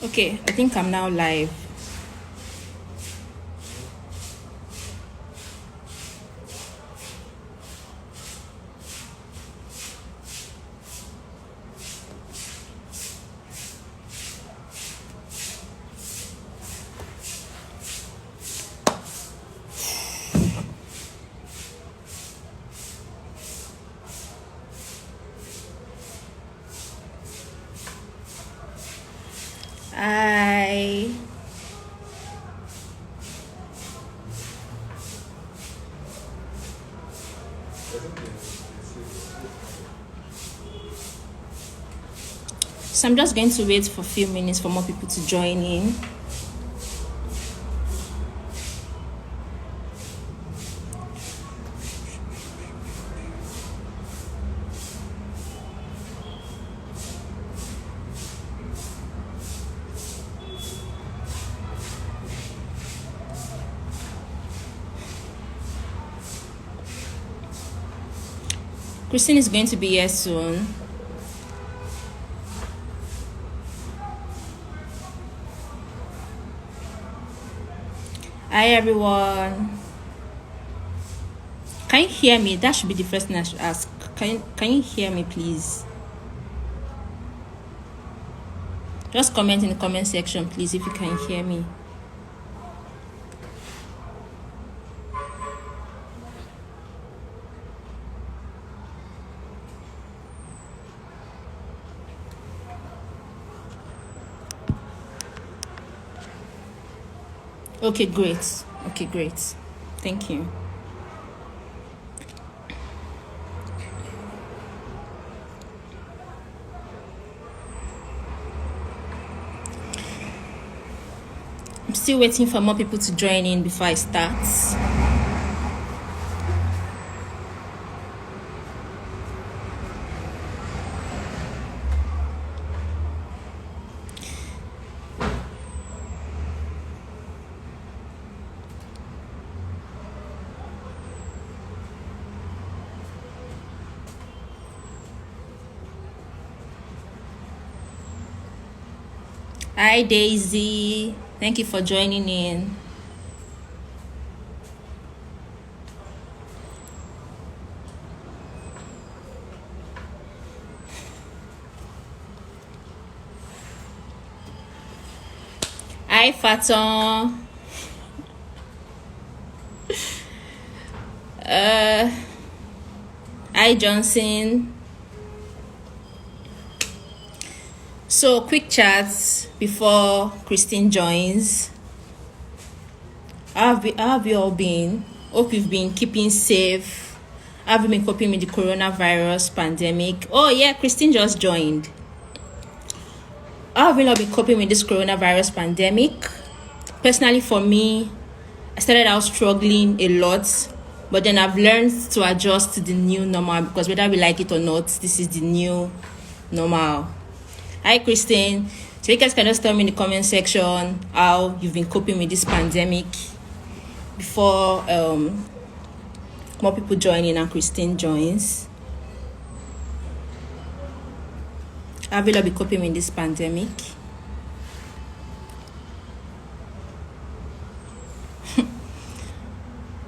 Okay, I think I'm now live. Hi. So I'm just going to wait for a few minutes for more people to join in. Christine is going to be here soon. Hi everyone. Can you hear me? That should be the first thing I should ask. Can you hear me, please? Just comment in the comment section, please, if you can hear me. Okay, great. Okay, great. Thank you. I'm still waiting for more people to join in before I start. Hi Daisy, thank you for joining in. Hi Faton. Hi Johnson. So quick chats before Christine joins. How have you all been? Hope you've been keeping safe. Have you been coping with the coronavirus pandemic? Oh yeah, Christine just joined. How have you not been coping with this coronavirus pandemic? Personally, for me, I started out struggling a lot, but then I've learned to adjust to the new normal, because whether we like it or not, this is the new normal. Hi Christine. So you guys can just tell me in the comment section how you've been coping with this pandemic before more people join in and Christine joins. How will I be coping with this pandemic?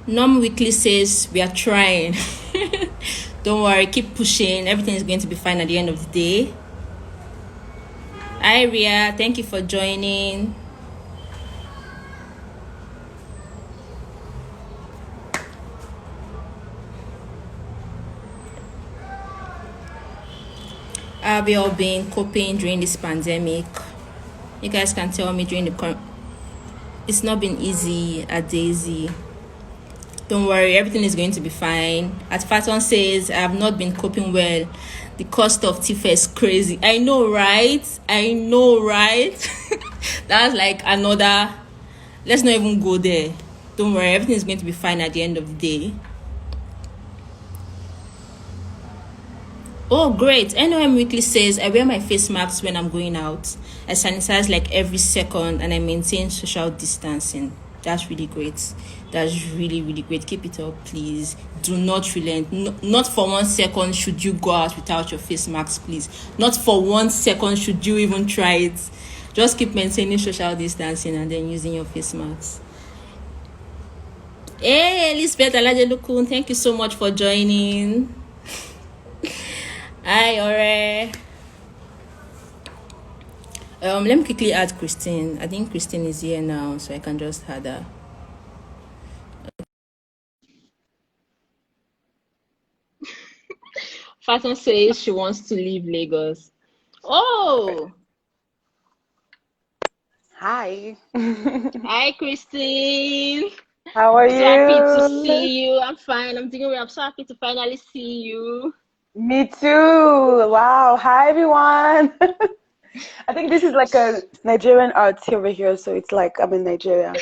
Norm Weekly says we are trying. Don't worry, keep pushing. Everything is going to be fine at the end of the day. Hi Ria, thank you for joining. How have you all been coping during this pandemic? You guys can tell me during the it's not been easy at Daisy. Don't worry, everything is going to be fine. As Faton says, I have not been coping well. The cost of TIFA is crazy. I know, right? That's like another. Let's not even go there. Don't worry, everything is going to be fine at the end of the day. Oh, great. NOM Weekly says, I wear my face masks when I'm going out. I sanitize like every second and I maintain social distancing. That's really great. That's really, really great. Keep it up, please. Do not relent. Not for 1 second should you go out without your face mask, please. Not for 1 second should you even try it. Just keep maintaining social distancing and then using your face mask. Hey, Elizabeth Alajelukun, thank you so much for joining. Hi, Ore. Let me quickly add Christine. I think Christine is here now, so I can just add her. Fatima says she wants to leave Lagos. Oh, Hi. hi, Christine. How are So happy to you? see you. I'm fine. I'm doing well. I'm so happy to finally see you. Me too. Wow. Hi, everyone. I think this is like a Nigerian art over here, so it's like I'm in Nigeria.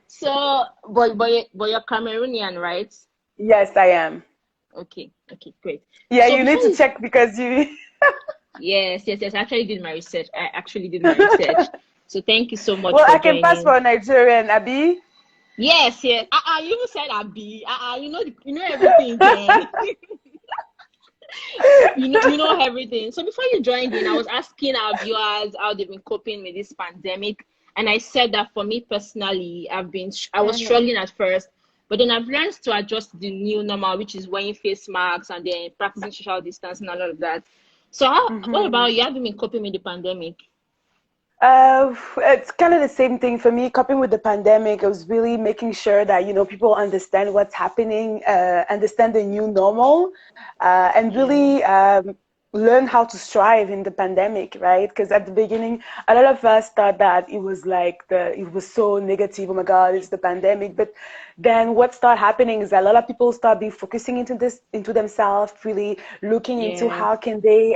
So, but you're Cameroonian, right? Yes, I am. Okay, okay, great. Yeah, So you need before to you, check because you. yes. I actually did my research. I actually did my research. So thank you so much Well, for I can pass for joining. a Nigerian, Abi. Yes, yes. You even said Abi. You know everything, Ken. You know everything. So before you joined in, I was asking our viewers how they've been coping with this pandemic, and I said that for me personally, I was Mm-hmm. struggling at first, but then I've learned to adjust to the new normal, which is wearing face masks and then practicing social distancing and all of that. So what Mm-hmm. about you? Have you been coping with the pandemic? It's kind of the same thing for me. Coping with the pandemic, I was really making sure that, people understand what's happening, understand the new normal, and Yeah, really learn how to strive in the pandemic, right? Because at the beginning, a lot of us thought that it was so negative. Oh my God, it's the pandemic. But then what started happening is that a lot of people start be focusing into themselves, really looking into yes, how can they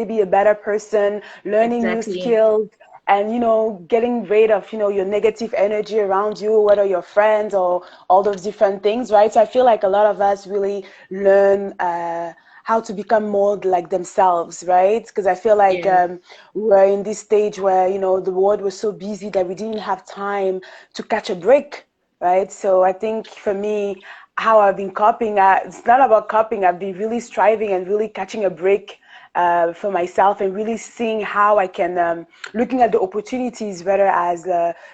be a better person, learning new exactly. skills, and getting rid of your negative energy around you, whether your friends or all those different things, right? So I feel like a lot of us really learn how to become more like themselves, right? Because I feel like Yes, we're in this stage where the world was so busy that we didn't have time to catch a break, right? So I think for me, how I've been coping, it's not about coping. I've been really striving and really catching a break for myself and really seeing how I can, looking at the opportunities rather as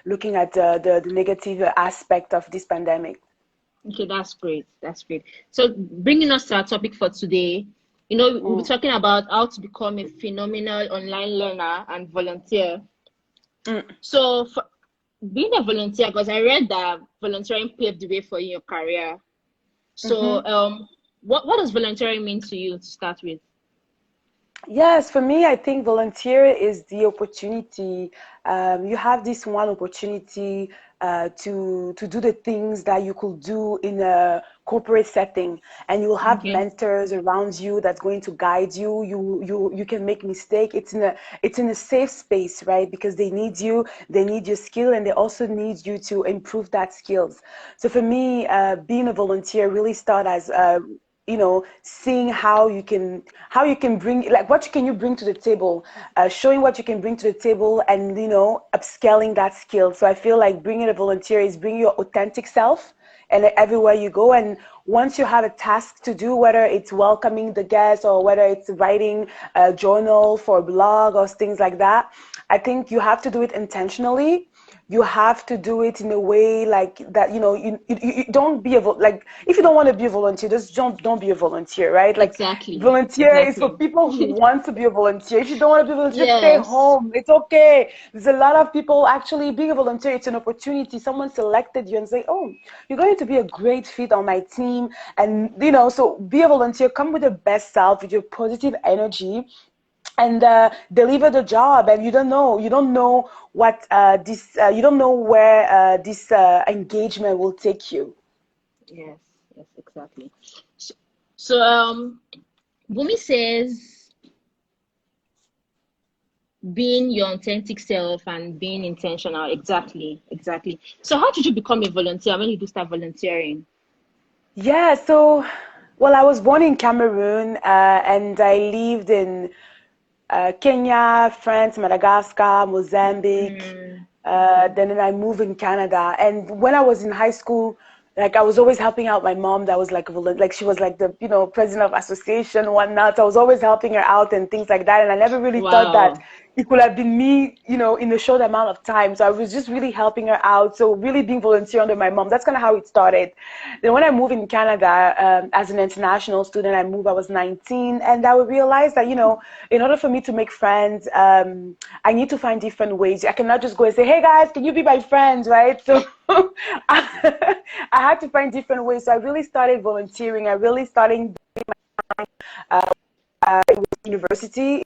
looking at the negative aspect of this pandemic. okay, that's great. That's great. So, bringing us to our topic for today, we'll be Mm, talking about how to become a phenomenal online learner and volunteer. mm, So, for being a volunteer, because I read that volunteering paved the way for you in your career. So, mhm. what does volunteering mean to you to start with? Yes, for me, I think volunteer is the opportunity. You have this one opportunity to do the things that you could do in a corporate setting, and you'll have Okay. mentors around you that's going to guide you. You can make mistake. It's in a safe space, right? Because they need you, they need your skill, and they also need you to improve that skills. So for me, being a volunteer really start as seeing how you can bring, like, what can you bring to the table, showing what you can bring to the table, and upscaling that skill. So I feel like bringing a volunteer is bringing your authentic self and everywhere you go. And once you have a task to do, whether it's welcoming the guests or whether it's writing a journal for a blog or things like that, I think you have to do it intentionally. You have to do it in a way like that. You don't be like, if you don't want to be a volunteer, just don't be a volunteer, right? Like, Exactly. volunteer is for Exactly. people who want to be a volunteer. If you don't want to be a volunteer, stay Yes. home. It's okay. There's a lot of people actually being a volunteer. It's an opportunity. Someone selected you and say, oh, you're going to be a great fit on my team. And so be a volunteer, come with your best self, with your positive energy, and deliver the job. And you don't know what this you don't know where this engagement will take you. Yes. Yes. Exactly. So, so Bumi says being your authentic self and being intentional. Exactly. Exactly. So, how did you become a volunteer when you do start volunteering? Yeah, so, well, I was born in Cameroon, and I lived in Kenya, France, Madagascar, Mozambique, Mm. Then I moved in Canada. And when I was in high school, like I was always helping out my mom. That was like like she was like the president of association, whatnot. So I was always helping her out and things like that. And I never really thought that Wow. it could have been me, in a short amount of time. So I was just really helping her out. So really being volunteer under my mom. That's kind of how it started. Then when I moved in Canada as an international student, I was 19, and I would realize that in order for me to make friends, I need to find different ways. I cannot just go and say, "Hey guys, can you be my friends?" Right? So I had to find different ways. So I really started volunteering. I really started university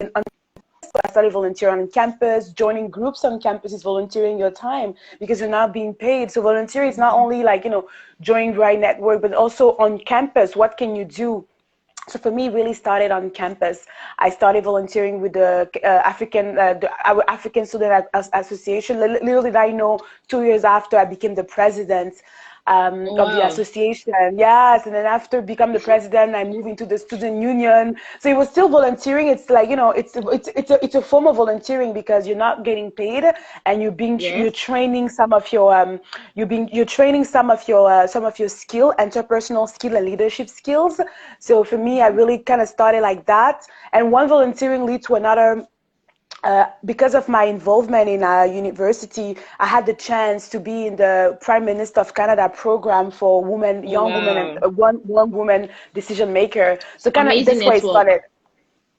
I started volunteering on campus. Joining groups on campus is volunteering your time because you're not being paid. So volunteering is not only like, joining the right network, but also on campus. What can you do? So for me, it really started on campus. I started volunteering with the our African Student Association. Little did I know, 2 years after I became the president of the Wow. association. Yes, and then after become the president, I moved into the student union. So it was still volunteering. It's like it's a form of volunteering because you're not getting paid, and you're Yes. training some of your you're training some of your skill, interpersonal skill and leadership skills. So for me, I really kind of started like that, and one volunteering lead to another. Because of my involvement in a university, I had the chance to be in the Prime Minister of Canada program for women, young women, and Wow. one woman decision maker. So kind of Amazing that's why it network. started.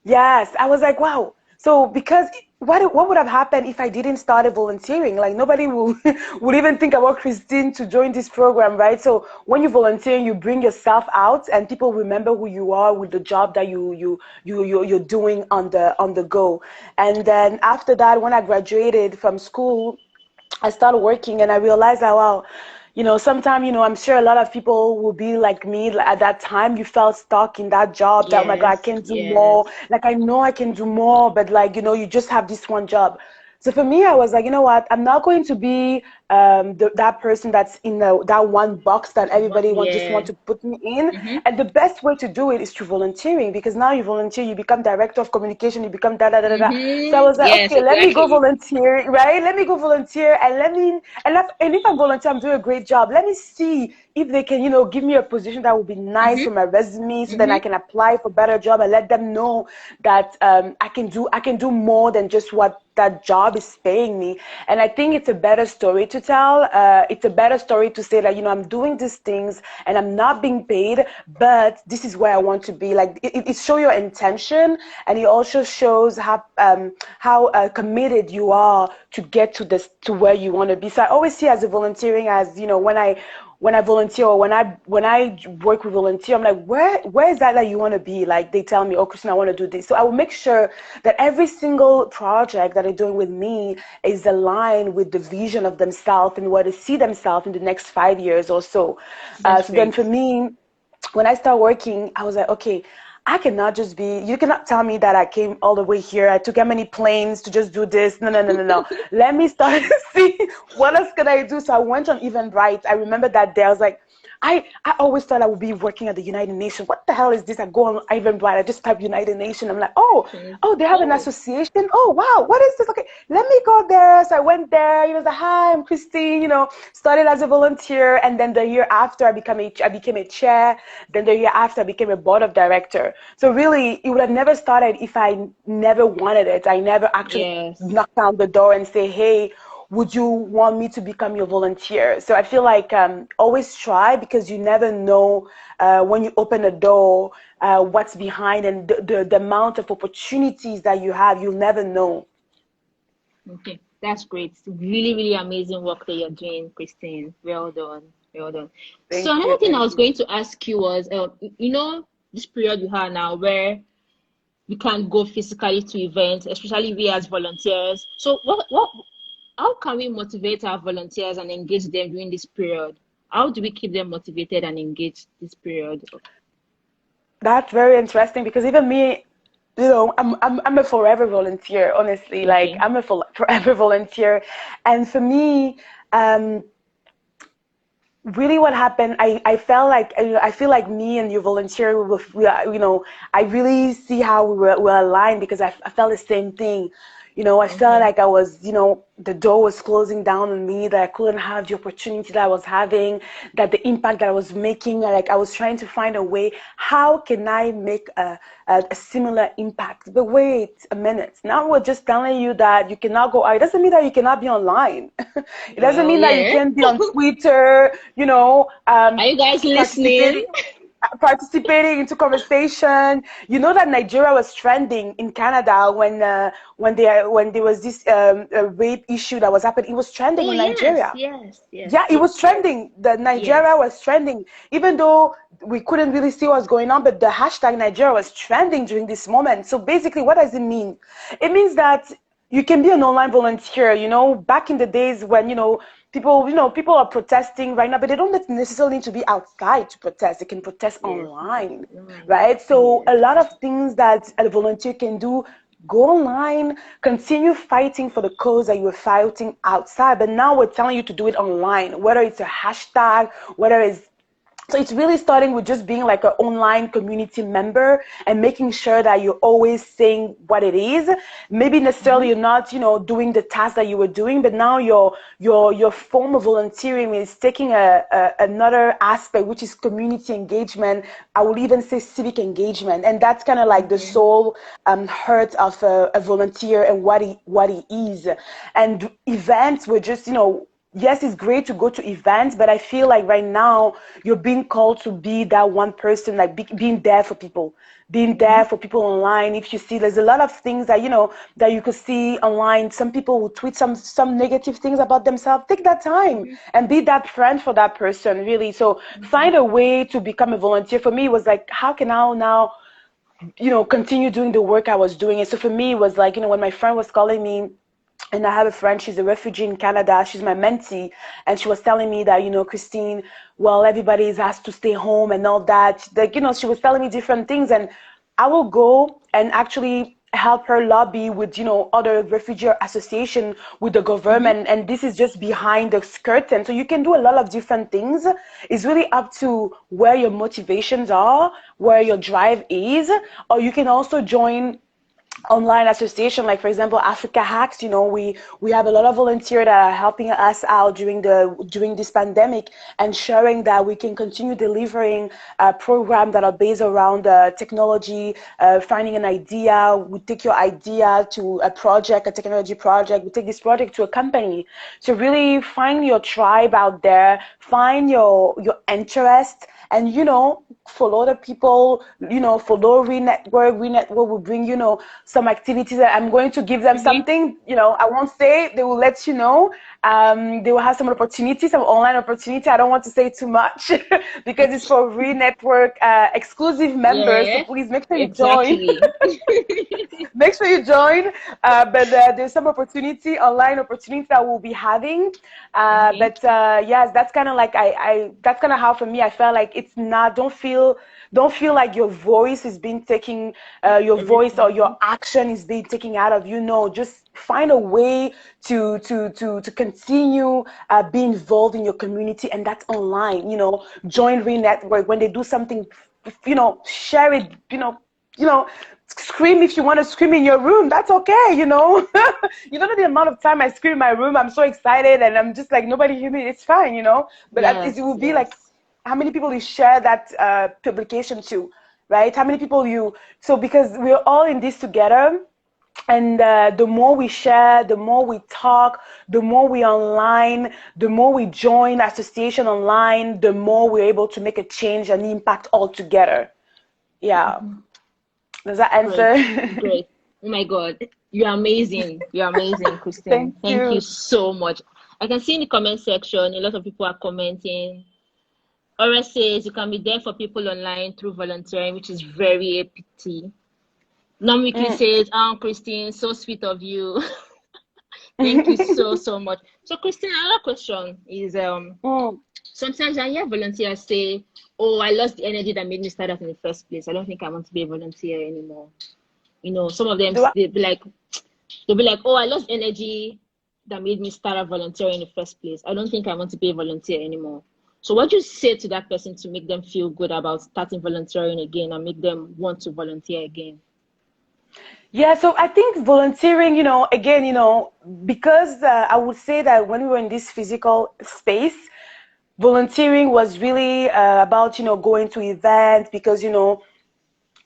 Yes, I was like, wow. So because what would have happened if I didn't start volunteering? Like nobody will would even think about Christine to join this program, right? So when you volunteer, you bring yourself out, and people remember who you are with the job that you're doing on the go. And then after that, when I graduated from school, I started working, and I realized that, wow, sometimes, I'm sure a lot of people will be like me at that time. You felt stuck in that job that, oh my God, I Yes. can do more. Yes. Like, I know I can do more, but like, you just have this one job. So for me, I was like, you know what? I'm not going to be that person that's in that one box that everybody just want Yeah. to put me in. Mm-hmm. And the best way to do it is through volunteering, because now you volunteer, you become director of communication, you become da da da da da. So I Mm-hmm. was like, Yes, okay, let me go exactly. volunteer, right? Let me go volunteer, and and if I volunteer, I'm doing a great job. Let me see if they can, give me a position that would be nice Mm-hmm. for my resume, so then I Mm-hmm. can apply for better job and let them know that I can do more than just what that job is paying me. And I think it's a better story to tell. It's a better story to say that, I'm doing these things and I'm not being paid, but this is where I want to be. Like it shows your intention, and it also shows how committed you are to get to where you want to be. So I always see as a volunteering as, when I volunteer, or when I work with volunteer, I'm like, where is that you want to be? Like they tell me, oh, Christine, I want to do this. So I will make sure that every single project that they're doing with me is aligned with the vision of themselves and where they see themselves in the next 5 years or so. That's So then great. for me, when I start working, I was like, okay, I cannot just be, you cannot tell me that I came all the way here. I took how many planes to just do this. No, no, no, no, no. Let me start to see what else can I do. So I went on Eventbrite. I remember that day. I was like, I always thought I would be working at the United Nations. What the hell is this? I go on Eventbrite. I just type United Nations. I'm like, oh, they have an Oh. association. Oh, wow. What is this? Okay, let me go there. So I went there. Said, hi, I'm Christine. Started as a volunteer, and then the year after I became a chair. Then the year after I became a board of director. So really, it would have never started if I never wanted it. I never actually Yes. knocked on the door and say, hey, would you want me to become your volunteer? So I feel like always try, because you never know when you open a door what's behind, and the amount of opportunities that you have, you'll never know. Okay. That's great. Really, really amazing work that you're doing, Christine. Well done. Well done. So Thank you, another thing I thank was you. going to ask you was, this period we have now where we can't go physically to events, especially we as volunteers. So how can we motivate our volunteers and engage them during this period? How do we keep them motivated and engaged this period? That's very interesting, because even me, I'm a forever volunteer, honestly. Like Okay. I'm a forever volunteer. And for me, um, really what happened, I felt like, I feel like me and your volunteer, I really see how we're aligned, because I felt the same thing. You know, I felt Okay. like I was, you know, the door was closing down on me, that I couldn't have the opportunity that I was having, that the impact that I was making, like I was trying to find a way, how can I make a similar impact? But wait a minute, now we're just telling you that you cannot go out. It doesn't mean that you cannot be online. It doesn't Well, mean that you yeah. can't be on Twitter, you know, Are you guys listening? participating participating into conversation. You know that Nigeria was trending in Canada when there was this rape issue that was happening. It was trending Oh, in yes, Nigeria. yes, yes, Yeah, it was yes, yes, trending. The Nigeria yes. was trending, even though we couldn't really see what's going on. But the hashtag Nigeria was trending during this moment. So basically, what does it mean? It means that you can be an online volunteer. You know, back in the days when people are protesting right now, but they don't necessarily need to be outside to protest. They can protest Yes, online, right. right? So Yes. a lot of things that a volunteer can do: go online, continue fighting for the cause that you were fighting outside, but now we're telling you to do it online, whether it's a hashtag, whether it's so it's really starting with just being like an online community member and making sure that you're always saying what it is. Maybe necessarily Mm-hmm. you're not, doing the task that you were doing, but now your form of volunteering is taking another aspect, which is community engagement. I would even say civic engagement, and that's kind of like the Okay. soul heart of a volunteer and what he is. And events were just, yes, it's great to go to events, but I feel like right now you're being called to be that one person, like being there for people, being Mm-hmm. there for people online. If you see, there's a lot of things that that you could see online. Some people will tweet some negative things about themselves. Take that time Mm-hmm. and be that friend for that person, really. So Mm-hmm. find a way to become a volunteer. For me, it was like, how can I now, continue doing the work I was doing? And so for me, it was like, when my friend was calling me, and I have a friend, she's a refugee in Canada. She's my mentee. And she was telling me that, Christine, well, everybody has to stay home and all that. Like, she was telling me different things. And I will go and actually help her lobby with, other refugee association with the Mm-hmm. government. And this is just behind the curtain. So you can do a lot of different things. It's really up to where your motivations are, where your drive is. Or you can also join online association, like for example Africa Hacks. We have a lot of volunteers that are helping us out during this pandemic, and showing that we can continue delivering programs that are based around technology, finding an idea. We take your idea to a project, a technology project. We take this project to a company. So really find your tribe out there, find your interest, and follow the people, follow Renetwork will bring, some activities that I'm going to give them Mm-hmm. something, I won't say, they will let you know. They will have some opportunities, some online opportunity. I don't want to say too much because it's for Renetwork exclusive members, so Yeah, please make sure you join. exactly. Make sure you join. But there's some opportunity, online opportunity that we'll be having. Okay. But yes, that's kind of like that's kind of how for me I felt like it's not. Don't feel like your voice is being taken, your voice or Everything. your action is being taken out of you. No, just find a way to continue be involved in your community, and that's online. Join Re Network when they do something. Share it. You know, scream if you want to scream in your room. That's okay. You don't know the amount of time I scream in my room. I'm so excited, and I'm just like, nobody hear me. It's fine. But it Yes, will be like, yes. how many people you share that publication to, right? How many people you? So because we're all in this together. And the more we share, the more we talk, the more we online, the more we join association online, the more we're able to make a change and impact all together. Yeah. Mm-hmm. Does that Great, answer? great. Oh my God, you're amazing. You're amazing, Christine. Thank Thank you you. so much. I can see in the comment section, a lot of people are commenting. Ora says you can be there for people online through volunteering, which is very a pity. Non-weekly Mm. says, Christine, so sweet of you. Thank you so, so much. So, Christine, another question is Mm. sometimes I hear volunteers say, oh, I lost the energy that made me start out in the first place. I don't think I want to be a volunteer anymore. Some of them Do I? they'll be like, oh, I lost energy that made me start out volunteering in the first place. I don't think I want to be a volunteer anymore. So what do you say to that person to make them feel good about starting volunteering again and make them want to volunteer again? Yeah, so I think volunteering, again, because I would say that when we were in this physical space, volunteering was really about, going to events because,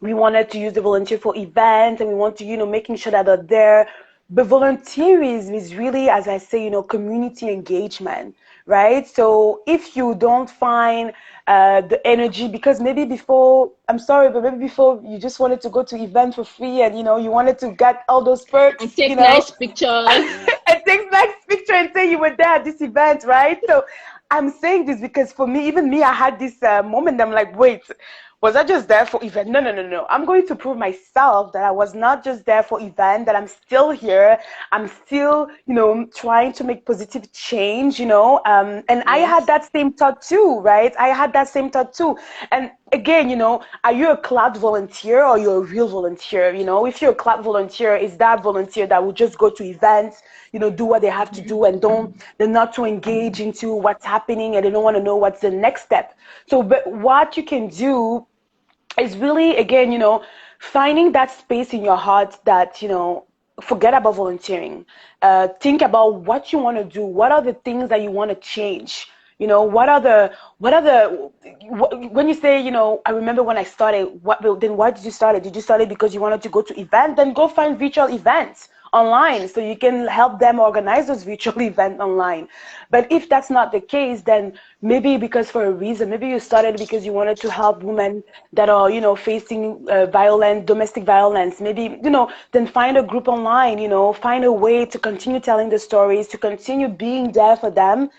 we wanted to use the volunteer for events and we want to, making sure that they're there. But volunteerism is really, as I say, community engagement, right? So if you don't find the energy, because maybe before, I'm sorry, but maybe before you just wanted to go to event for free and, you wanted to get all those And perks, take nice pictures. and take next picture and say you were there at this event, right? So I'm saying this because for me, even me, I had this moment. I'm like, wait, was I just there for event? No, no, no, no. I'm going to prove myself that I was not just there for event, that I'm still here. I'm still, trying to make positive change, and I had Yes. that same thought too, right? I had that same thought too. And again, are you a cloud volunteer or you're a real volunteer? If you're a cloud volunteer, is that volunteer that will just go to events, do what they have to do and they're not to engage into what's happening and they don't want to know what's the next step. So, but what you can do is really, again, finding that space in your heart that, forget about volunteering. Think about what you want to do. What are the things that you want to change? When you say, I remember when I started, then why did you start it? Did you start it because you wanted to go to events? Then go find virtual events online so you can help them organize those virtual events online. But if that's not the case, then maybe because for a reason, maybe you started because you wanted to help women that are, facing domestic violence. Maybe, then find a group online, find a way to continue telling the stories, to continue being there for them.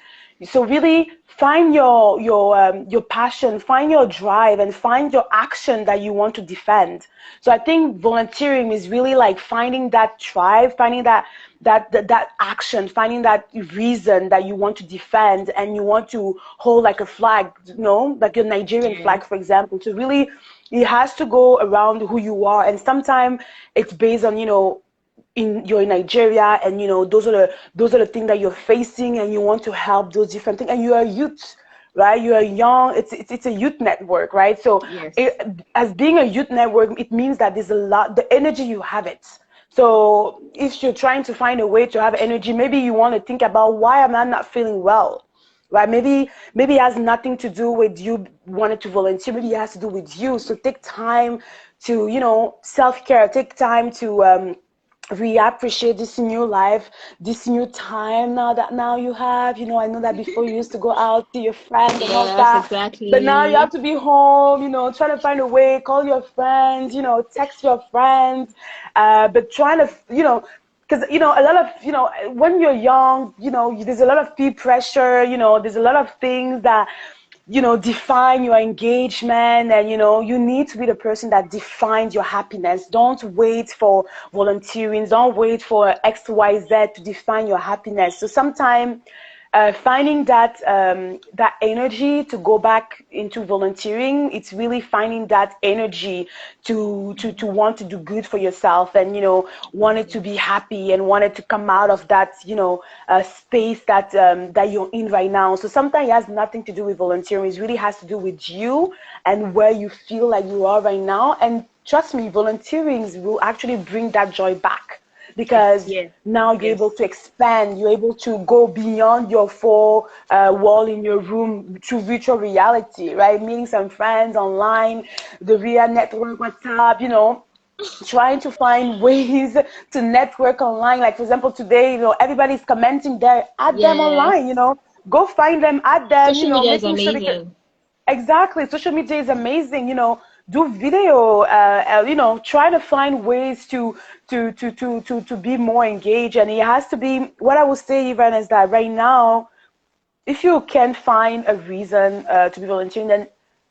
So really find your passion, find your drive, and find your action that you want to defend. So I think volunteering is really like finding that drive, finding that action, finding that reason that you want to defend and you want to hold like a flag, like your Nigerian flag, Yes. for example. To really, it has to go around who you are, and sometimes it's based on you're in Nigeria, and those are the things that you're facing, and you want to help those different things, and you're a youth, right? You're young. It's a youth network, right? So Yes. as being a youth network, it means that there's a lot, the energy you have it. So if you're trying to find a way to have energy, maybe you want to think about, why am I not feeling well? Right? Maybe it has nothing to do with you wanting to volunteer. Maybe it has to do with you. So take time to, self-care. Take time to reappreciate this new life, this new time now you have. I know that before you used to go out to your friends and all Yes, that, but now you have exactly. to be home, trying to find a way, call your friends, text your friends, but trying to, because a lot of, when you're young, there's a lot of peer pressure, there's a lot of things that define your engagement, and you need to be the person that defines your happiness. Don't wait for volunteering, don't wait for XYZ to define your happiness. So sometimes finding that energy to go back into volunteering, it's really finding that energy to want to do good for yourself, and wanted to be happy and wanted to come out of that space that you're in right now. So sometimes it has nothing to do with volunteering. It really has to do with you and where you feel like you are right now. And trust me, volunteering will actually bring that joy back, because Yes. now you're able Yes. to expand, you're able to go beyond your four wall in your room to virtual reality, right? Meeting some friends online, the real network, WhatsApp, trying to find ways to network online. Like, for example, today, everybody's commenting there, add them online, Yes. go find them, add them, Social media is making sure, because amazing. exactly. Social media is amazing. Do video. Try to find ways to be more engaged. And it has to be. What I would say, even, is that right now, if you can find a reason to be volunteering, then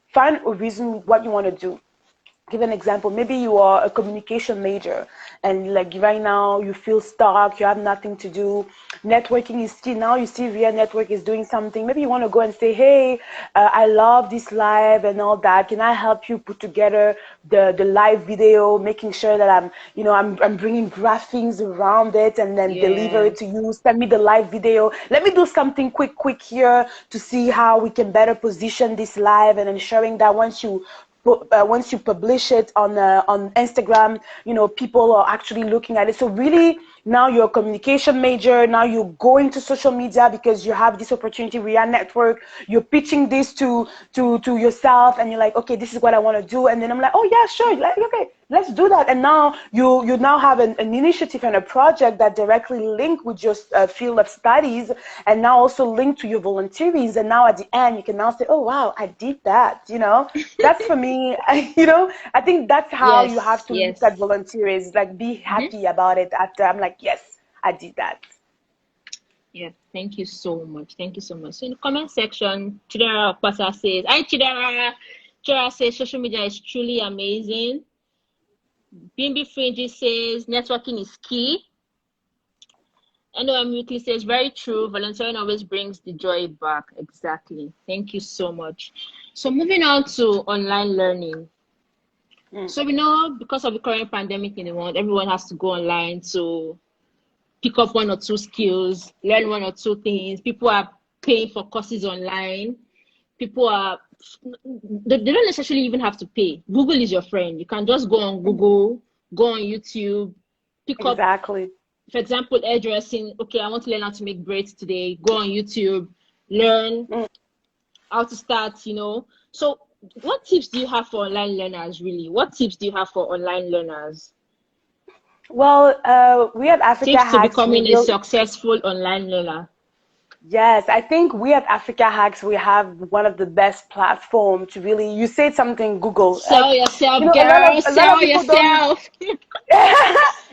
find a reason what you want to do. Give an example. Maybe you are a communication major, and like right now you feel stuck, you have nothing to do. Networking is key. Now you see Real Network is doing something. Maybe you want to go and say, hey, I love this live and all that. Can I help you put together the live video, making sure that I'm bringing graphics around it and then deliver it to Yes. you. Send me the live video. Let me do something quick here to see how we can better position this live, and ensuring that once you once you publish it on Instagram, you know, people are actually looking at it. So really, now you're a communication major. Now you're going to social media because you have this opportunity via network. You're pitching this to yourself, and you're like, okay, this is what I want to do. And then I'm like, oh yeah, sure, like, okay, let's do that. And now you now have an initiative and a project that directly link with your field of studies, and now also link to your volunteerings. And now at the end, you can now say, oh wow, I did that. You know, that's for me. You know, I think that's how you have Yes, to look at yes. volunteering. Like, be Mm-hmm. happy about it after. I'm like, yes, I did that. Yeah, thank you so much. Thank you so much. So in the comment section, Chidera Pasa says, hi Chidera. Chidera says social media is truly amazing. Bimbi Fringy says networking is key. NOM Weekly says very true. Volunteering always brings the joy back. Exactly. Thank you so much. So moving on to online learning. Mm. So we know because of the current pandemic in the world, everyone has to go online to pick up one or two skills, learn one or two things. People are paying for courses online. People are, they don't necessarily even have to pay. Google is your friend. You can just go on Google, go on YouTube, pick up, Exactly. for example, hairdressing. Okay, I want to learn how to make braids today. Go on YouTube, learn Mm. how to start, you know. So what tips do you have for online learners, really? What tips do you have for online learners? Well, we at Africa Tips to Hacks, we becoming a will. successful online learner. Yes, I think we at Africa Hacks, we have one of the best platform to really. You said something, Google. Sell You yourself, know, girl. a lot of Sell people don't. yourself.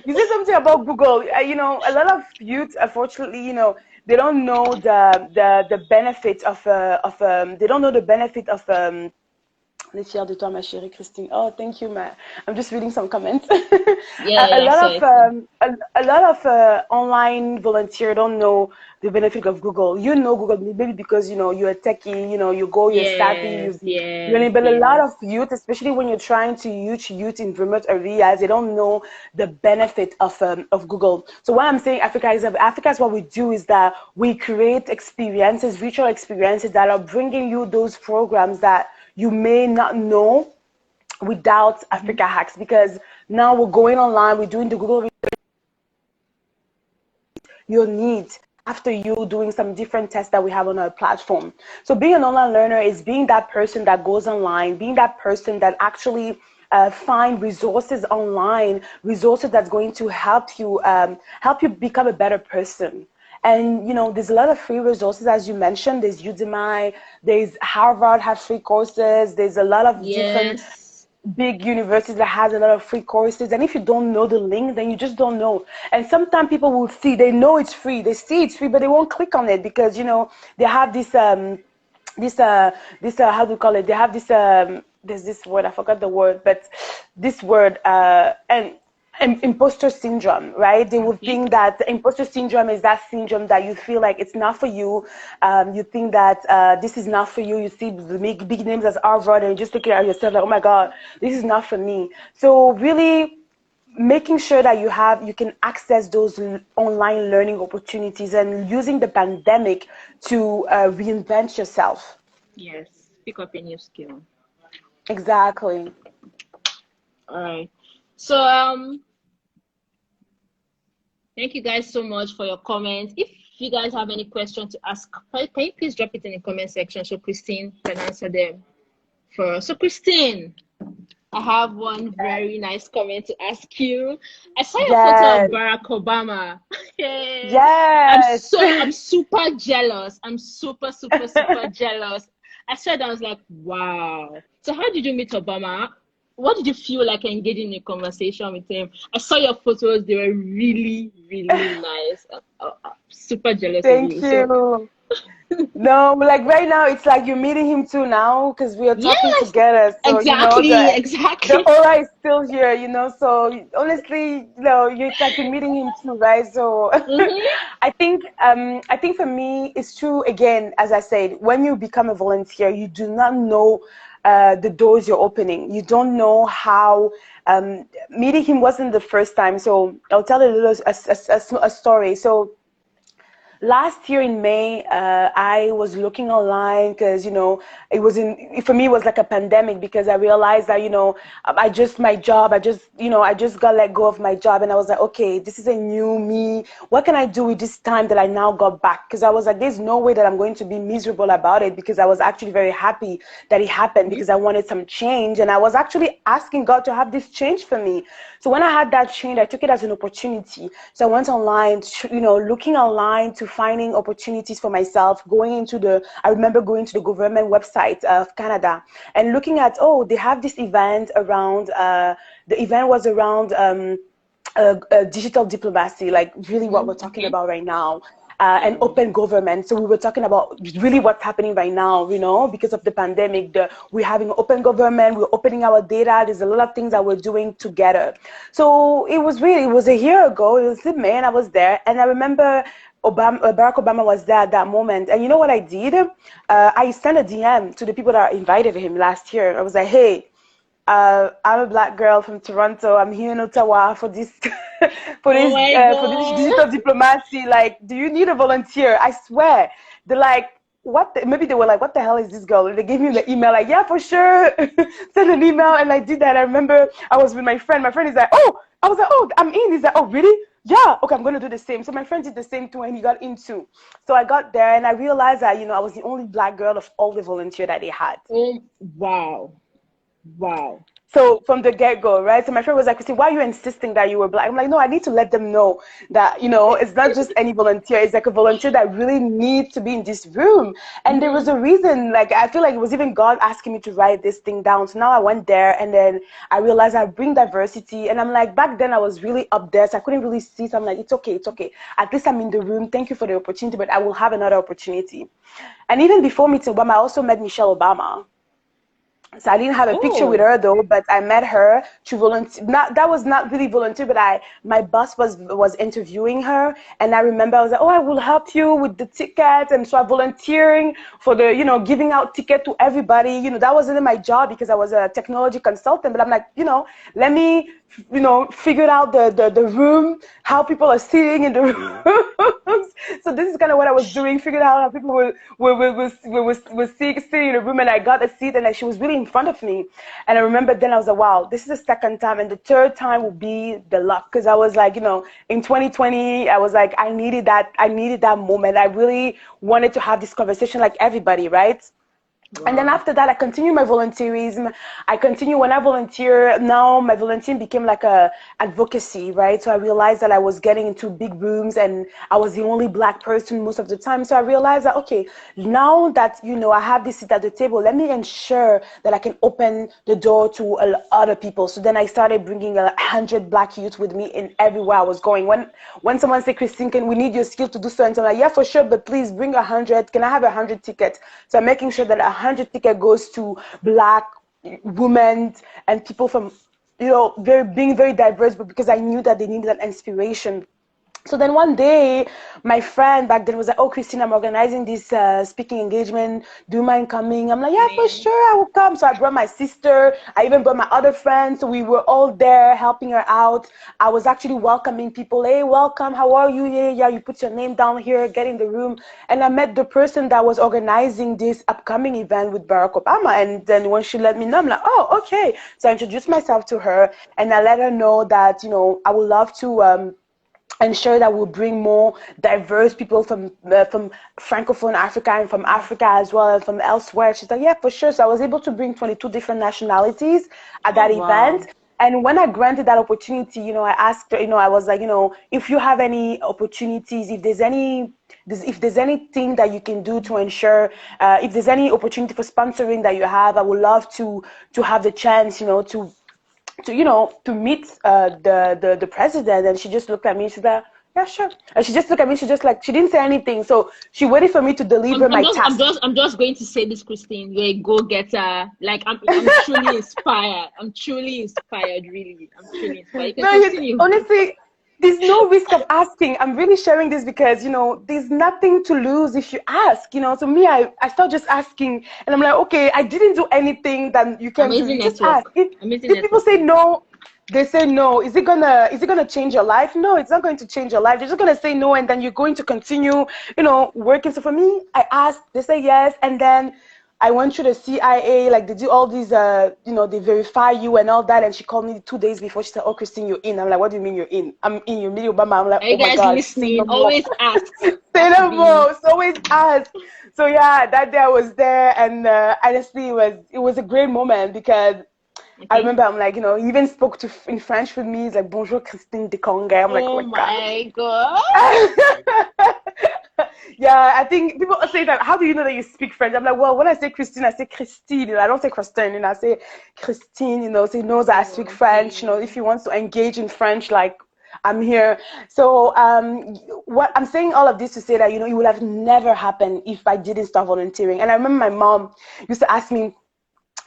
You said something about Google. You know, a lot of youth, unfortunately, you know, they don't know the benefit of they don't know the benefit of on est fiers de toi, ma chérie Christine. Oh, thank you, ma. I'm just reading some comments. Yeah, yeah, I saw it. A lot of online volunteer don't know the benefit of Google. You know Google maybe because you know you're a techie, you know you go, you're savvy, Yes, you yes, know. But a lot of yes. youth, especially when you're trying to reach youth in remote areas, they don't know the benefit of Google. So what I'm saying, Africa is what we do is that we create experiences, virtual experiences that are bringing you those programs that you may not know without Mhm. Africa Hacks, because now we're going online, we're doing the Google your needs after you doing some different tests that we have on our platform. So being an online learner is being that person that goes online, being that person that actually find resources online, resources that's going to help you become a better person. And you know, there's a lot of free resources, as you mentioned. There's Udemy, there's Harvard has free courses. There's a lot of different Yes. big universities that has a lot of free courses, and if you don't know the link, then you just don't know. And sometimes people will see, they know it's free, they see it's free, but they won't click on it because you know they have this how do you call it, they have this there's this word, I forgot the word, but this word and imposter syndrome, right? They will Okay. think that the imposter syndrome is that syndrome that you feel like it's not for you. You think that this is not for you. You see the big names as Harvard, and you just look at yourself like, oh my God, this is not for me. So really making sure that you can access those online learning opportunities and using the pandemic to reinvent yourself. Yes. Pick up a new skill. Exactly. All right. So thank you guys so much for your comments. If you guys have any questions to ask, can you please drop it in the comment section so Christine can answer them for us. So Christine, I have one very nice comment to ask you. I saw your photo of Yes. Barack Obama. Yeah. Yes. I'm super jealous. I'm super jealous. I said, I was like, wow. So how did you meet Obama? What did you feel like engaging in a conversation with him? I saw your photos. They were really nice. I'm super jealous of Thank you. So you. No, like right now, it's like you're meeting him too now because we are talking yes, together. So you know the exactly. aura is still here. You know, so honestly, you know, it's like you're meeting him too, right? So Mm-hmm. I think for me, it's true. Again, as I said, when you become a volunteer, you do not know the doors you're opening. You don't know how. Meeting him wasn't the first time. So I'll tell a little a story. So last year in May, I was looking online because, for me, it was like a pandemic because I realized that, I just got let go of my job. And I was like, okay, this is a new me. What can I do with this time that I now got back? Because I was like, there's no way that I'm going to be miserable about it, because I was actually very happy that it happened, because I wanted some change. And I was actually asking God to have this change for me. So when I had that change, I took it as an opportunity. So I went online, looking online to finding opportunities for myself, I remember going to the government website of Canada and looking at, they have this event around, the event was around digital diplomacy, like really what we're talking about right now. And open government. So we were talking about really what's happening right now, because of the pandemic. We're having open government, we're opening our data. There's a lot of things that we're doing together. So it was a year ago. It was in May, and I was there. And I remember Barack Obama was there at that moment. And you know what I did? I sent a DM to the people that invited him last year. I was like, hey, I'm a Black girl from Toronto. I'm here in Ottawa for this for this digital diplomacy. Like, do you need a volunteer? I swear, they're like, maybe they were like, what the hell is this girl? And they gave me the email, like, yeah, for sure. Send an email, and I did that. I remember I was with my friend. My friend is like, I was like, I'm in. He's like, oh, really? Yeah, okay, I'm going to do the same. So my friend did the same too, and he got in too. So I got there, and I realized that, I was the only Black girl of all the volunteers that they had. Oh, wow. Wow. So from the get-go, right? So my friend was like, Christine, why are you insisting that you were Black? I'm like, no, I need to let them know that, it's not just any volunteer. It's like a volunteer that really needs to be in this room. And there was a reason, like, I feel like it was even God asking me to write this thing down. So now I went there, and then I realized I bring diversity. And I'm like, back then I was really up there, so I couldn't really see. So I'm like, it's okay. At least I'm in the room. Thank you for the opportunity, but I will have another opportunity. And even before meeting Obama, I also met Michelle Obama. So I didn't have a picture with her though, but I met her to volunteer. That was not really volunteer, but my boss was interviewing her, and I remember I was like, I will help you with the tickets, and so I'm volunteering for the, giving out ticket to everybody. That wasn't my job because I was a technology consultant, but I'm like, let me, figure out the room, how people are sitting in the rooms. So this is kind of what I was doing, figuring out how people were sitting in the room, and I got a seat, and she was really in front of me. And I remember then I was like, wow, this is the second time, and the third time will be the luck, because I was like, in 2020, I was like, I needed that moment. I really wanted to have this conversation like everybody, right? Wow. And then after that, I continued my volunteerism. When I volunteer, now my volunteering became like a advocacy, right? So I realized that I was getting into big rooms, and I was the only Black person most of the time. So I realized that, okay, now that, I have this seat at the table, let me ensure that I can open the door to other people. So then I started bringing 100 Black youth with me in everywhere I was going. When someone said, Christine, we need your skill to do so, and so I'm like, yeah, for sure, but please bring 100. Can I have 100 tickets? So I'm making sure that 100 ticket goes to Black women and people from, being very diverse, but because I knew that they needed that inspiration. So then one day, my friend back then was like, oh, Christine, I'm organizing this speaking engagement. Do you mind coming? I'm like, yeah, for sure, I will come. So I brought my sister. I even brought my other friends. So we were all there helping her out. I was actually welcoming people. Hey, welcome. How are you? Yeah, you put your name down here, get in the room. And I met the person that was organizing this upcoming event with Barack Obama. And then when she let me know, I'm like, oh, okay. So I introduced myself to her, and I let her know that, I would love to ensure that we'll bring more diverse people from Francophone Africa and from Africa as well, and from elsewhere. She's like, yeah, for sure. So I was able to bring 22 different nationalities at that event. And when I granted that opportunity, I asked her, I was like, if you have any opportunities, if there's anything that you can do to ensure, if there's any opportunity for sponsoring that you have, I would love to have the chance, to meet the president. And she just looked at me. She's like, yeah, sure. And she just looked at me. She didn't say anything. So she waited for me to deliver my task. I'm just going to say this, Christine. You're a go-getter. Like, I'm truly inspired. I'm truly inspired, really. I'm truly inspired. Honestly, there's no risk of asking. I'm really sharing this because, there's nothing to lose if you ask, So me, I start just asking, and I'm like, okay, I didn't do anything that you can do. You just ask. If people say no, they say no. Is it gonna change your life? No, it's not going to change your life. They're just gonna say no, and then you're going to continue, working. So for me, I asked, they say yes, and then I went through the CIA, like they do all these, they verify you and all that. And she called me 2 days before. She said, "Oh, Christine, you're in." I'm like, "What do you mean you're in? I'm in your media, Obama." I'm like, Are you "Oh my guys God, say no listening? more." Always ask. Say no more. It's always ask. So yeah, that day I was there, and honestly, it was a great moment because I Okay. remember I'm like, he even spoke in French with me. He's like, "Bonjour, Christine Dikongue." I'm like, "Oh Oh my God." my god. Yeah, I think people say that. How do you know that you speak French? I'm like, well, when I say Christine, I say Christine. I don't say Christine. I say Christine. So he knows that I speak Oh, French. okay. If he wants to engage in French, like I'm here. So what I'm saying all of this to say that it would have never happened if I didn't start volunteering. And I remember my mom used to ask me,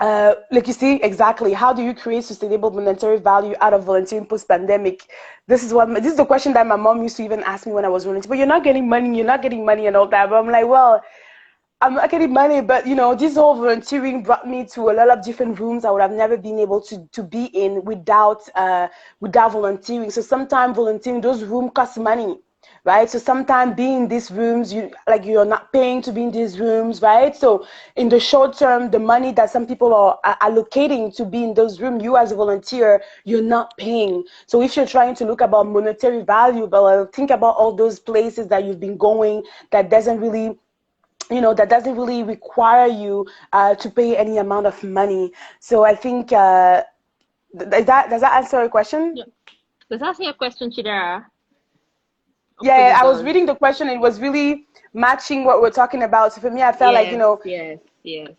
like you see exactly, how do you create sustainable monetary value out of volunteering post-pandemic? This is the question that my mom used to even ask me when I was volunteering. But you're not getting money and all that. But I'm like, well, I'm not getting money, but this whole volunteering brought me to a lot of different rooms I would have never been able to be in without volunteering. So sometimes volunteering, those rooms cost money, right? So sometimes being in these rooms, you're not paying to be in these rooms, right? So in the short term, the money that some people are allocating to be in those rooms, you as a volunteer, you're not paying. So if you're trying to look about monetary value, but think about all those places that you've been going that doesn't really require you to pay any amount of money. So I think does that answer your question? Yeah. Does that answer your question, Chidera? Of course Yeah, it I was does. reading the question. And it was really matching what we're talking about. So for me, I felt like Yes, yes, yes.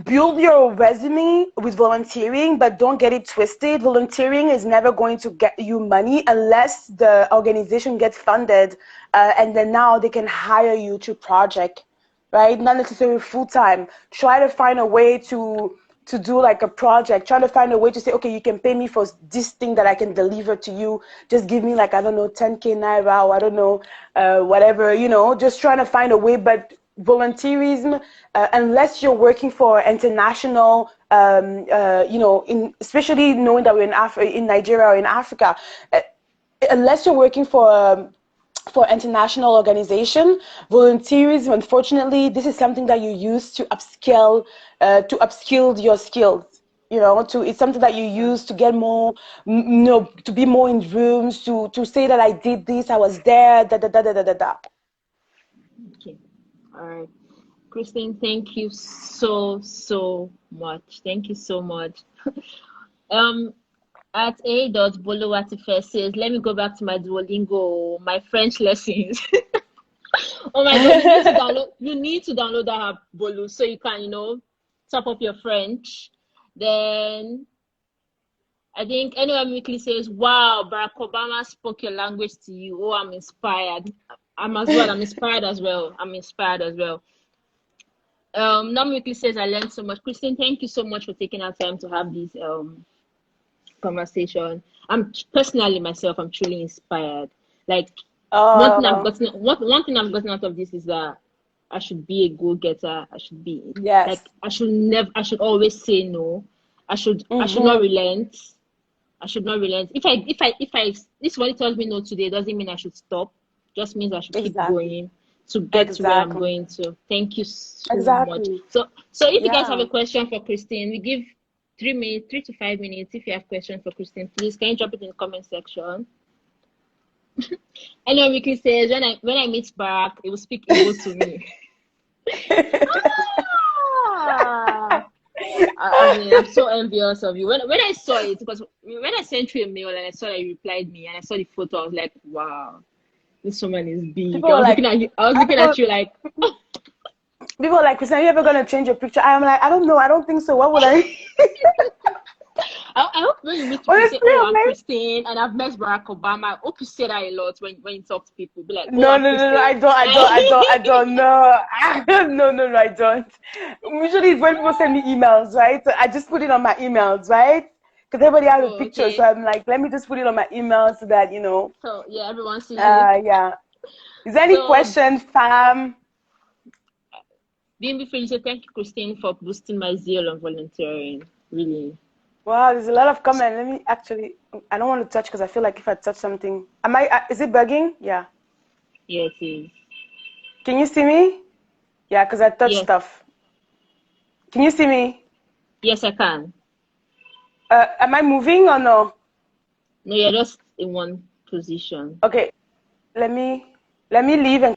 build your resume with volunteering, but don't get it twisted. Volunteering is never going to get you money unless the organization gets funded, and then now they can hire you to project, right? Not necessarily full time. Try to find a way to do like a project. Try to find a way to say, okay, you can pay me for this thing that I can deliver to you. Just give me like, I don't know, 10K Naira, or I don't know, whatever, just trying to find a way. But volunteerism, unless you're working for international, especially knowing that we're in Nigeria or in Africa, unless you're working for international organization, volunteerism, unfortunately, this is something that you use to upskill your skills. It's something that you use to get more, to be more in rooms, to say that I did this, I was there, da da da da da da da. Okay. All right. Christine, thank you so, so much. Thank you so much. Um, at a.boluwatife says, let me go back to my Duolingo, my French lessons. Oh my God, you need to download that app, Bolu, so you can, top up your French. Then I think anyone weekly says, wow, Barack Obama spoke your language to you. Oh, I'm inspired. I'm inspired as well. I'm inspired as well. Nam weekly says, I learned so much. Christine, thank you so much for taking our time to have this conversation. I'm personally myself, I'm truly inspired. Like Oh, one thing I've gotten out of this is that I should be a go-getter. I should be yes. like I should always say no. I should not Mm-hmm. relent. I should not relent. If this somebody tells me no today, doesn't mean I should stop. Just means I should keep Exactly. going to get to where I'm Exactly. going to. Thank you so much. Exactly. So if you guys have Yeah. a question for Christine, we give 3 minutes, 3 to 5 minutes. If you have questions for Christine, please can you drop it in the comment section. Ellen Weekly says, when I meet Barack, he will speak Igbo to me. Ah! I mean, I'm so envious of you. When I saw it, because when I sent you a mail and I saw that you replied me and I saw the photo, I was like, wow, this woman is big. People I were was like, looking at you. I was I looking at people, you like, people were like, Christian, are you ever gonna change your picture? I'm like, I don't know. I don't think so. What would I? I hope when you meet people, you say, Honestly, oh, I'm I'm like, Christine and I've met Barack Obama. I hope you say that a lot when you talk to people. Be like, oh, no, I'm no, no, no. Christine. I don't know. No, no, no, I don't. Usually, it's when people send me emails, right? So I just put it on my emails, right? Because everybody has a Oh, picture, so okay. I'm like, let me just put it on my email so that. So yeah, everyone sees it. Yeah. Is there any So questions, fam? being before you say thank you, Christine, for boosting my zeal on volunteering. Really. Wow, there's a lot of comment. Let me actually, I don't want to touch because I feel like if I touch something, is it bugging? Yeah. Yeah, it is. Can you see me? Yeah, because I touch Yes, stuff. Can you see me? yes, I can. Am I moving or no? No, you're just in one position. Okay, let me leave and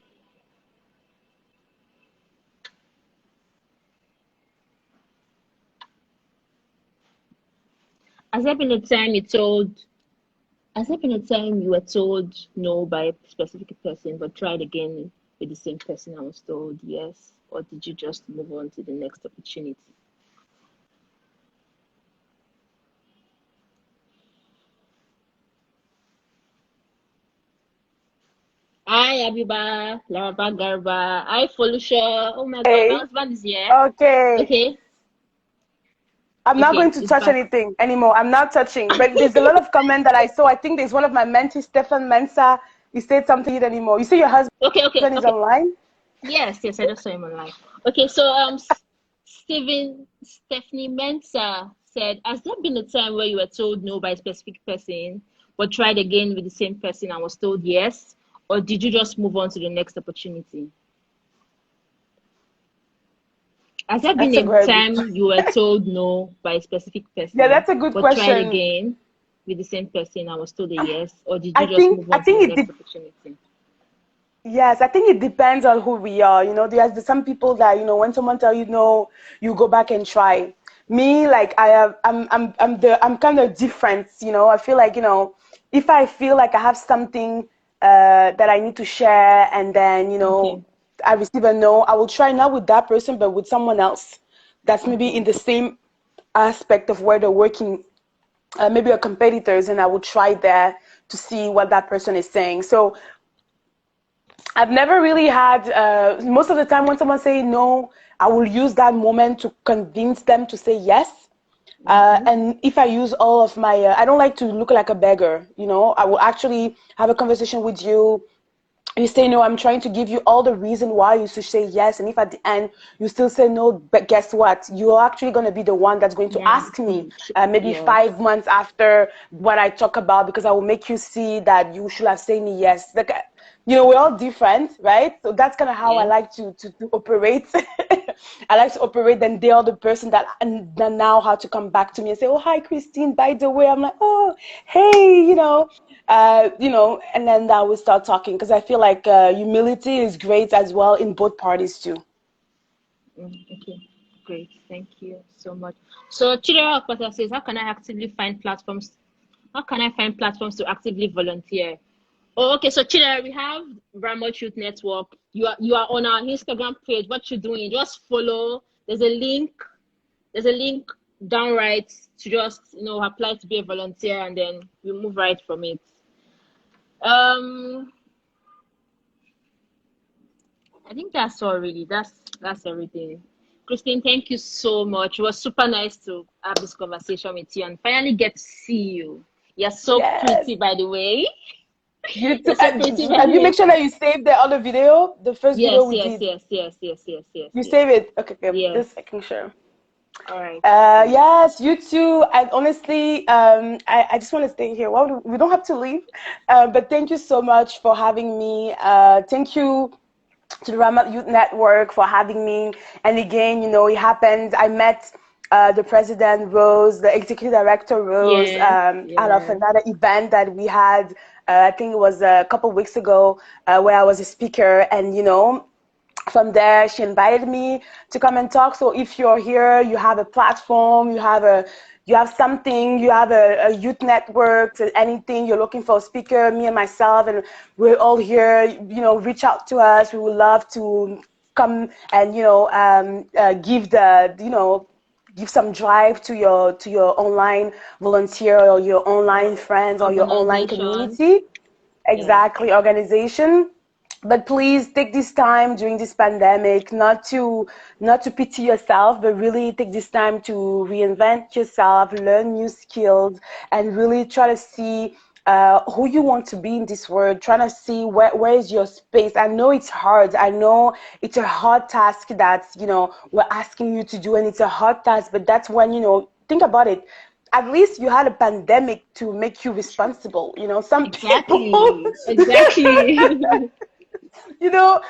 Has there been a time you told? Has there been a time you were told no by a specific person, but tried again with the same person and was told yes, or did you just move on to the next opportunity? Hi, Abiba, Laraba Garba. Hi, Folusha. Oh my God, my hey. husband is here. Okay. Okay, I'm not okay, going to it's touch back. anything anymore. I'm not touching. But there's a lot of comment that I saw. I think there's one of my mentees, Stefan Mensa. He said something anymore. You see your husband Okay, okay, is okay. online? Yes, yes, I just saw him online. Okay, so Stephanie Mensah said, has there been a time where you were told no by a specific person, but tried again with the same person and was told yes, or did you just move on to the next opportunity? Has there been That's a a very good. time you were told no by a specific Yeah, person, that's a good but tried question. again with the same person and was told a yes, or did you just move I on to the think next opportunity? yes, I think it depends on who we are. You know, there's some people that, you know, when someone tell you no, you go back and try. Me, like I'm kind of different. You know, I feel like, you know, if I feel like I have something that I need to share, and then, you know, Okay, I receive a no, I will try not with that person, but with someone else that's maybe in okay, the same aspect of where they're working, maybe a competitors, and I will try there to see what that person is saying. So I've never really had, most of the time when someone say no, I will use that moment to convince them to say yes. okay, And if I use all of my, I don't like to look like a beggar, you know, I will actually have a conversation with you. You say no, I'm trying to give you all the reason why you should say yes. And if at the end you still say no, but guess what? You're actually going to be the one that's going to one, ask me maybe yes, 5 months after what I talk about, because I will make you see that you should have said me yes. Like, you know, we're all different, right? So that's kind of how I yes, like to operate. I like to operate, and they are the person that and then now how to come back to me and say, oh, hi, Christine, by the way. I'm like, oh, hey, you know, and then I will start talking, because I feel like humility is great as well in both parties too. Okay, great. Thank you so much. So Chidera Okpata says, how can I actively find platforms? How can I find platforms to actively volunteer? Oh, okay. So Chidera, we have Brahma Youth Network. You are on our Instagram page. What you're doing, just follow. There's a link. There's a link down right to just apply to be a volunteer, and then we move right from it. Um, I think that's all really. That's everything. Christine, thank you so much. It was super nice to have this conversation with you and finally get to see you. You're so Yes. pretty, by the way. You too. You're so pretty, by the Have you make way. sure that you saved the other video, the first video Yes, we yes, did? yes, yes, yes, yes, yes, You yes, save it? Okay, okay. yes. Just making sure. All right, great. Yes, you too. And honestly, I just want to stay here. Well, we don't have to leave. But thank you so much for having me. Thank you to the Rama Youth Network for having me. And again, you know, it happened. I met the president, Rose, the executive director, Rose, Yes, out of yes, another event that we had. I think it was a couple weeks ago, where I was a speaker. And, you know, from there she invited me to come and talk. So if you're here, you have a platform, you have something, you have a youth network, anything, you're looking for a speaker, me and myself, and we're all here, you know, reach out to us. We would love to come and, give give some drive to your online volunteer, or your online friends, or your online organization. community. Yes, Exactly, organization. But please take this time during this pandemic, not to pity yourself, but really take this time to reinvent yourself, learn new skills, and really try to see who you want to be in this world. Trying to see where is your space. I know it's hard. I know it's a hard task that we're asking you to do, and it's a hard task. But that's when think about it. at least you had a pandemic to make you responsible. You know, some people, Exactly. Exactly. you know,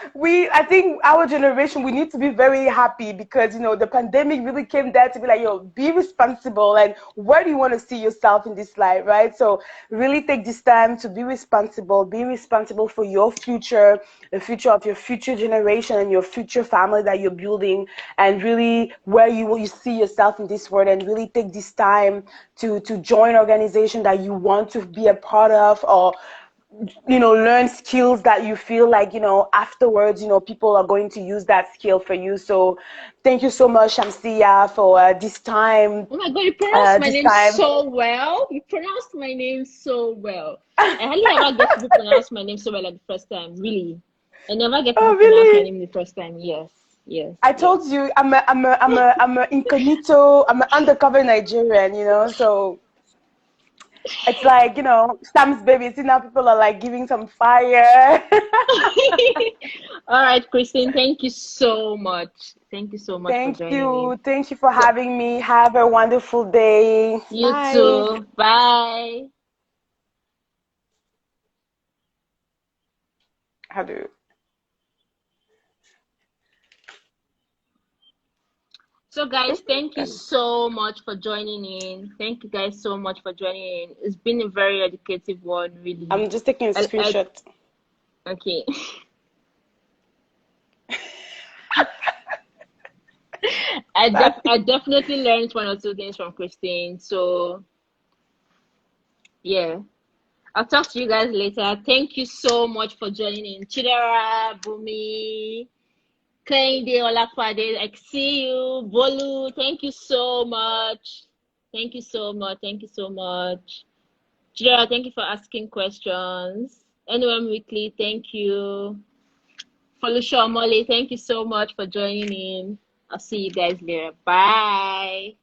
I think our generation, we need to be very happy because, you know, the pandemic really came there to be like, yo, be responsible. And where do you want to see yourself in this life, right? So really take this time to be responsible for your future, the future of your future generation and your future family that you're building, and really where you see yourself in this world, and really take this time to join an organization that you want to be a part of, or learn skills that you feel like, afterwards, people are going to use that skill for you. So thank you so much, Shamsiyya, for this time. Oh my God, you pronounced my This name time. so well. You pronounced my name so well. I hardly ever get people pronounce my name so well at the first time, really. I never get Oh, people pronounce my really? name the first time. Yes, yes, I yes. told you I'm a incognito, I'm an undercover Nigerian, so it's like, Sam's baby. See, now people are like giving some fire. All right, Christine, thank you so much. Thank you so much for Thank joining in. you. Thank you for So, having me. Have a wonderful day. you Bye. too. Bye. How do So, guys, thank you you? so much for joining in. Thank you guys so much for joining in. It's been a very educative one, really. I'm just taking a screenshot. Okay. I definitely learned one or two things from Christine. So, yeah. I'll talk to you guys later. Thank you so much for joining in. Chidera, Bumi, Kehinde, Olakwade, I see you. Bolu, thank you so much. Thank you so much. Thank you so much. Chidera, thank you for asking questions. NOM Weekly, thank you. Shamsiyya Omole, thank you so much for joining in. I'll see you guys later. Bye.